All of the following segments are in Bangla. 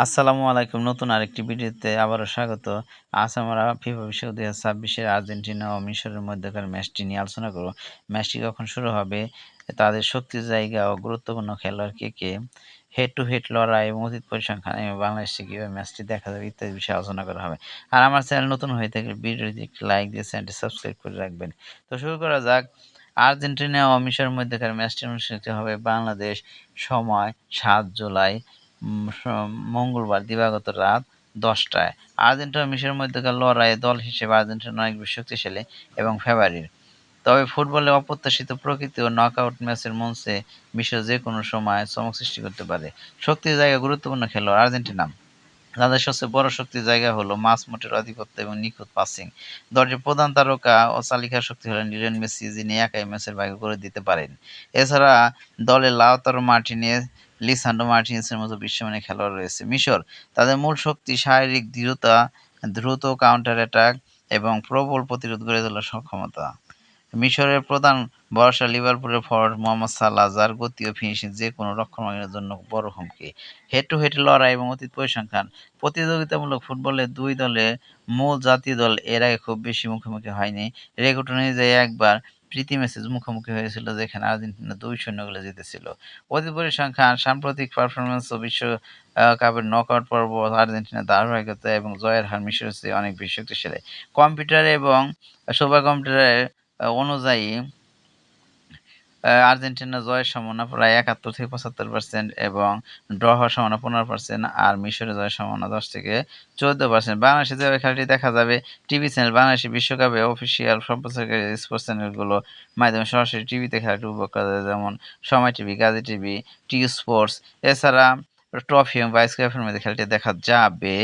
আসসালামু আলাইকুম। নতুন আরেকটি ভিডিওতে আবারও স্বাগত। আজ আমরা ফিফা বিশ্বকাপ ২০২৬ আর্জেন্টিনা ও মিশরের মধ্যকার ম্যাচটি নিয়ে আলোচনা করব। ম্যাচটি কখন শুরু হবে, তাদের শক্তির জায়গা ও গুরুত্বপূর্ণ খেলোয়াড় কে, হেড টু হেড লড়াই এবং অতীত পরিসংখ্যান এবং বাংলাদেশে কীভাবে ম্যাচটি দেখা যাবে ইত্যাদি বিষয়ে আলোচনা করা হবে। আর আমার চ্যানেল নতুন হয়ে থাকলে ভিডিওটি একটি লাইক দিয়ে চ্যানেলটি সাবস্ক্রাইব করে রাখবেন। তো শুরু করা যাক। আর্জেন্টিনা ও মিশরের মধ্যকার ম্যাচটি অনুষ্ঠিত হবে বাংলাদেশ সময় ৭ জুলাই মঙ্গলবার দিবাগত রাত ১০টায়। আর্জেন্টিনা ও মিশরের মধ্যকার লড়াইয়ে দল হিসেবে আর্জেন্টিনা অনেক বেশি শক্তিশালী এবং ফেভারিট। তবে ফুটবলের অপ্রত্যাশিত প্রকৃতি ও নকআউট ম্যাচের মঞ্চে মিশর যেকোনো সময় চমক সৃষ্টি করতে পারে। শক্তির জায়গায় গুরুত্বপূর্ণ খেলোয়াড় আর্জেন্টিনা। তাদের সবচেয়ে বড় শক্তির জায়গা হলো মাঝমাঠের আধিপত্য এবং নিখুঁত পাসিং। দলটির প্রধান তারকা ও চালিকা শক্তি হলেন লিওনেল মেসি, যিনি একাই ম্যাচের ভাগ্য করে দিতে পারেন। এছাড়া দলে লাউতারো মার্টিনেজ, লিসান্ড্রো মার্টিনেজের মতো বিশ্বমানের খেলোয়াড় রয়েছে। মিশর তাদের মূল শক্তি শারীরিক দৃঢ়তা, দ্রুত কাউন্টার অ্যাটাক এবং প্রবল প্রতিরোধ গড়ে তোলার সক্ষমতা। মিশরের প্রধান ভরসা লিভারপুলের ফরোয়ার্ড মোহাম্মদ সালাহ, যার গতি ও ফিনিশিং যেকোনো রক্ষণভাগের জন্য বড় হুমকি। হেড টু হেড লড়াই এবং অতীত পরিসংখ্যান। প্রতিযোগিতামূলক ফুটবলে দুই দলের মূল জাতীয় দল এর আগে খুব বেশি মুখোমুখি হয়নি। রেকর্ড অনুযায়ী একবার প্রীতি ম্যাচে মুখোমুখি হয়েছিল, যেখানে আর্জেন্টিনা ২-০ গোলে জিতেছিল। অতীত পরিসংখ্যান, সাম্প্রতিক পারফরম্যান্স ও বিশ্বকাপের নকআউট পর্ব আর্জেন্টিনার ধারাবাহিকতা এবং জয়ের হার মিশরের চেয়ে অনেক বেশি শক্তিশালী। কম্পিউটার এবং সুপার কম্পিউটারের অনুযায়ী আর্জেন্টিনার জয়ের সম্ভাবনা প্রায় ৭১-৭৫% এবং ড্র হওয়ার সম্ভাবনা ১৫%, আর মিশরের জয়ের সম্ভাবনা ১০-১৪%। বাংলাদেশে যেভাবে খেলাটি দেখা যাবে, টিভি চ্যানেল বাংলাদেশে বিশ্বকাপে অফিসিয়াল সম্প্রচারকারী স্পোর্টস চ্যানেলগুলোর মাধ্যমে সরাসরি টিভিতে খেলাটি উপভোগ করা যায়, যেমন সময় TV, Gazi TV, T Sports. এছাড়া ট্রফি এবং বায়োস্কোপের মধ্যে খেলাটি দেখা যাবে।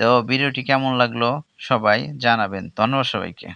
তো ভিডিওটি কেমন লাগলো সবাই জানাবেন। ধন্যবাদ সবাইকে।